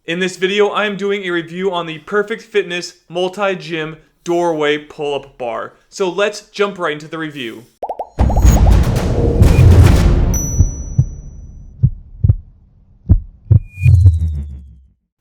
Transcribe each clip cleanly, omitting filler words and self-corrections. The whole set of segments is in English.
In this video, I am doing a review on the Perfect Fitness Multi-Gym Doorway Pull-Up Bar. So let's jump right into the review.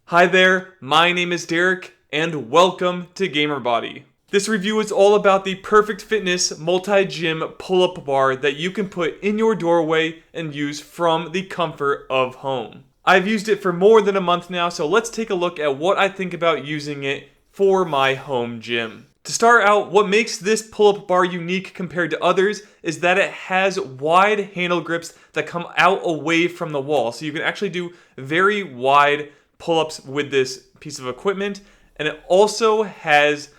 Hi there, my name is Derek, and welcome to GamerBody. This review is all about the Perfect Fitness Multi-Gym Pull-Up Bar that you can put in your doorway and use from the comfort of home. I've used it for more than a month now, so let's take a look at what I think about using it for my home gym. To start out, what makes this pull-up bar unique compared to others is that it has wide handle grips that come out away from the wall. So you can actually do very wide pull-ups with this piece of equipment, and it also has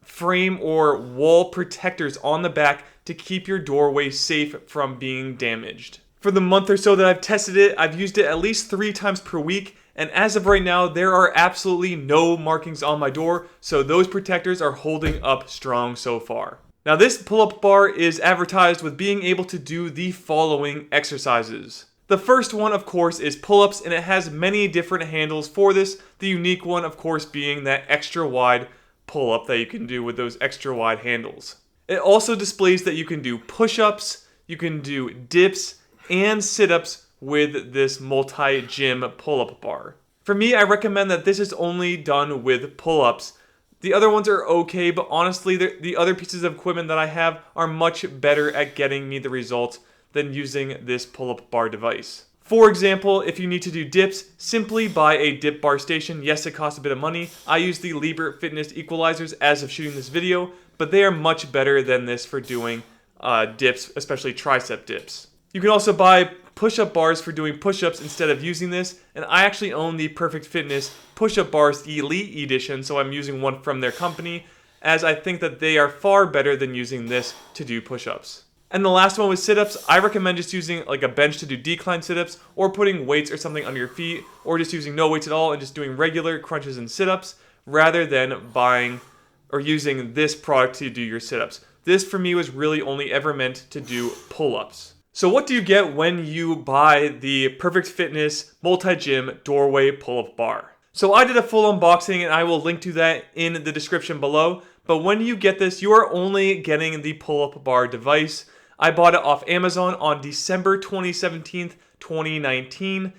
frame or wall protectors on the back to keep your doorway safe from being damaged. For the month or so that I've tested it, I've used it at least 3 times per week, and as of right now, there are absolutely no markings on my door, so those protectors are holding up strong so far. Now this pull-up bar is advertised with being able to do the following exercises. The first one, of course, is pull-ups, and it has many different handles for this, the unique one, of course, being that extra wide pull-up that you can do with those extra wide handles. It also displays that you can do push-ups, you can do dips, and sit-ups with this multi-gym pull-up bar. For me, I recommend that this is only done with pull-ups. The other ones are okay, but honestly, the other pieces of equipment that I have are much better at getting me the results than using this pull-up bar device. For example, if you need to do dips, simply buy a dip bar station. Yes, it costs a bit of money. I use the Libre Fitness equalizers as of shooting this video, but they are much better than this for doing dips, especially tricep dips. You can also buy push-up bars for doing push-ups instead of using this, and I actually own the Perfect Fitness push-up bars Elite Edition, so I'm using one from their company, as I think that they are far better than using this to do push-ups. And the last one with sit-ups, I recommend just using like a bench to do decline sit-ups, or putting weights or something under your feet, or just using no weights at all and just doing regular crunches and sit-ups, rather than buying or using this product to do your sit-ups. This for me was really only ever meant to do pull-ups. So what do you get when you buy the Perfect Fitness Multi-Gym Doorway Pull-Up Bar? So I did a full unboxing, and I will link to that in the description below. But when you get this, you are only getting the pull-up bar device. I bought it off Amazon on December 27th, 2019,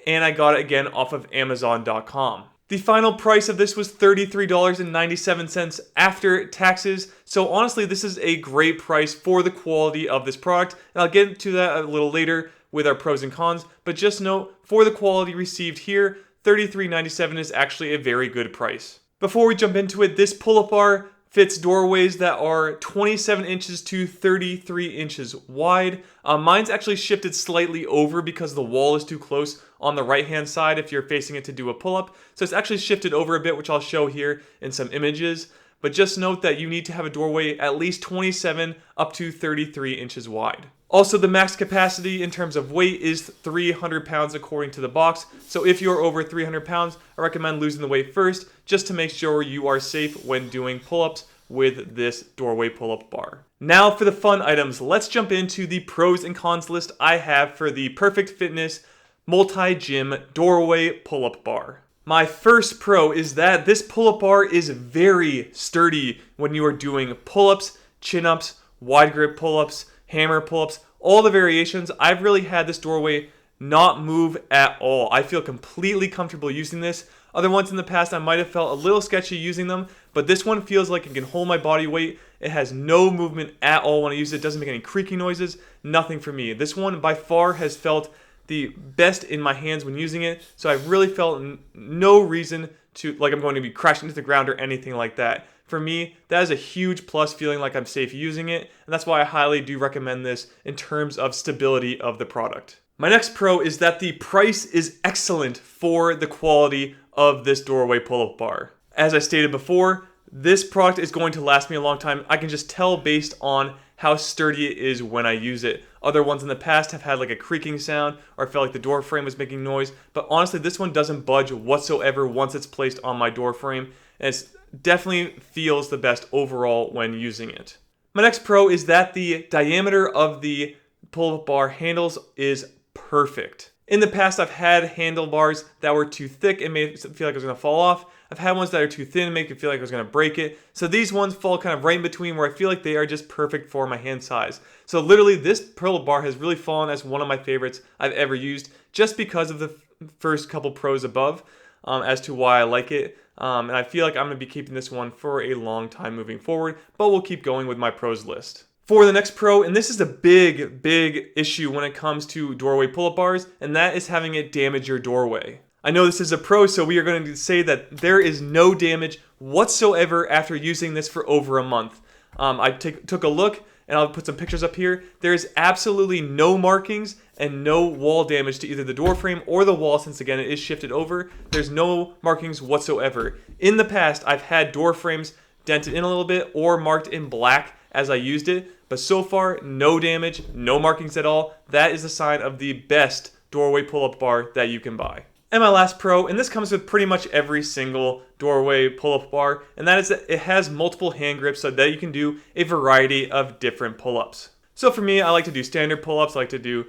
and I got it again off of Amazon.com. The final price of this was $33.97 after taxes, so honestly this is a great price for the quality of this product, and I'll get into that a little later with our pros and cons, but just note, for the quality received here, $33.97 is actually a very good price. Before we jump into it, this pull-up bar fits doorways that are 27 inches to 33 inches wide. Mine's actually shifted slightly over because the wall is too close on the right hand side if you're facing it to do a pull-up. So it's actually shifted over a bit, which I'll show here in some images. But just note that you need to have a doorway at least 27 up to 33 inches wide. Also, the max capacity in terms of weight is 300 pounds according to the box. So if you're over 300 pounds, I recommend losing the weight first just to make sure you are safe when doing pull-ups with this doorway pull-up bar. Now for the fun items, let's jump into the pros and cons list I have for the Perfect Fitness Multi-Gym Doorway Pull-Up Bar. My first pro is that this pull-up bar is very sturdy when you are doing pull-ups, chin-ups, wide grip pull-ups, hammer pull-ups, all the variations. I've really had this doorway not move at all. I feel completely comfortable using this. Other ones in the past I might have felt a little sketchy using them, but this one feels like it can hold my body weight. It has no movement at all when I use it. It doesn't make any creaking noises, nothing for me. This one by far has felt the best in my hands when using it, so I've really felt no reason to, like I'm going to be crashing into the ground or anything like that. For me, that is a huge plus, feeling like I'm safe using it, and that's why I highly do recommend this in terms of stability of the product. My next pro is that the price is excellent for the quality of this doorway pull-up bar. As I stated before, this product is going to last me a long time. I can just tell based on how sturdy it is when I use it. Other ones in the past have had like a creaking sound or I felt like the door frame was making noise, but honestly this one doesn't budge whatsoever once it's placed on my door frame, and it definitely feels the best overall when using it. My next pro is that the diameter of the pull-up bar handles is perfect. In the past, I've had handlebars that were too thick and made it feel like it was going to fall off. I've had ones that are too thin and make it feel like I was going to break it. So these ones fall kind of right in between where I feel like they are just perfect for my hand size. So literally this pull-up bar has really fallen as one of my favorites I've ever used just because of the first couple pros above as to why I like it. And I feel like I'm going to be keeping this one for a long time moving forward, but we'll keep going with my pros list. For the next pro, and this is a big issue when it comes to doorway pull-up bars, and that is having it damage your doorway. I know this is a pro, so we are going to say that there is no damage whatsoever after using this for over a month. I took a look, and I'll put some pictures up here. There is absolutely no markings and no wall damage to either the door frame or the wall, since again it is shifted over. There's no markings whatsoever. In the past, I've had door frames dented in a little bit or marked in black as I used it, but so far, no damage, no markings at all. That is a sign of the best doorway pull-up bar that you can buy. And my last pro, and this comes with pretty much every single doorway pull-up bar, and that is that it has multiple hand grips so that you can do a variety of different pull-ups. So for me, I like to do standard pull-ups, I like to do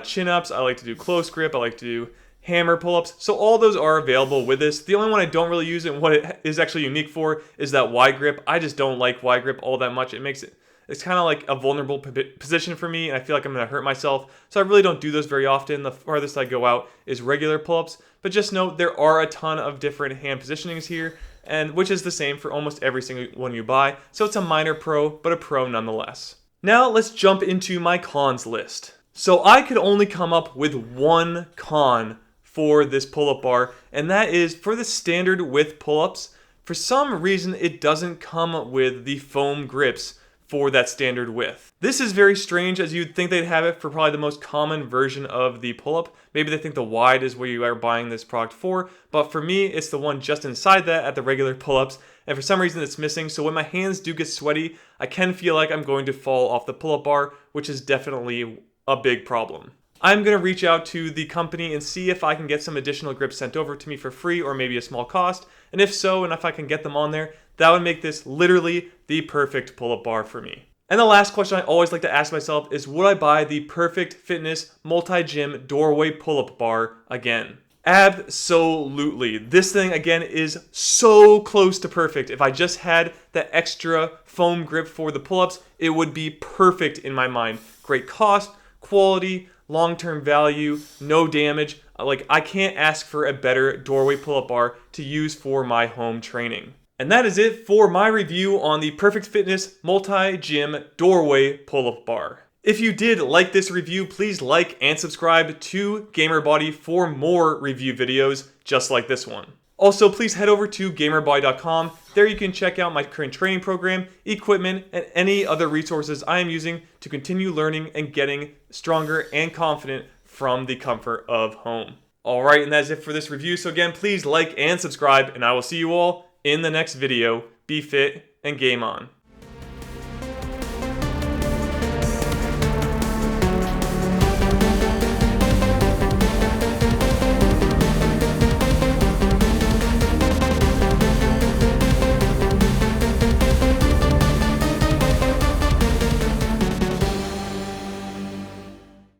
chin-ups, I like to do close grip, I like to do hammer pull-ups. So all those are available with this. The only one I don't really use and what it is actually unique for is that wide grip. I just don't like wide grip all that much. It's kind of like a vulnerable position for me, and I feel like I'm going to hurt myself. So I really don't do those very often. The farthest I go out is regular pull-ups. But just note, there are a ton of different hand positionings here, and which is the same for almost every single one you buy. So it's a minor pro, but a pro nonetheless. Now let's jump into my cons list. So I could only come up with one con for this pull-up bar, and that is for the standard width pull-ups. For some reason, it doesn't come with the foam grips for that standard width. This is very strange, as you'd think they'd have it for probably the most common version of the pull-up. Maybe they think the wide is where you are buying this product for, but for me, it's the one just inside that at the regular pull-ups, and for some reason it's missing, so when my hands do get sweaty, I can feel like I'm going to fall off the pull-up bar, which is definitely a big problem. I'm going to reach out to the company and see if I can get some additional grips sent over to me for free or maybe a small cost. And if so, and if I can get them on there, that would make this literally the perfect pull-up bar for me. And the last question I always like to ask myself is, would I buy the Perfect Fitness Multi-Gym Doorway Pull-Up Bar again? Absolutely. This thing, again, is so close to perfect. If I just had that extra foam grip for the pull-ups, it would be perfect in my mind. Great cost, quality, long-term value, no damage. Like, I can't ask for a better doorway pull-up bar to use for my home training. And that is it for my review on the Perfect Fitness Multi-Gym Doorway Pull-Up Bar. If you did like this review, please like and subscribe to GamerBody for more review videos just like this one. Also, please head over to GamerBody.com. There you can check out my current training program, equipment, and any other resources I am using to continue learning and getting stronger and confident from the comfort of home. Alright, and that's it for this review. So again, please like and subscribe, and I will see you all in the next video. Be fit and game on.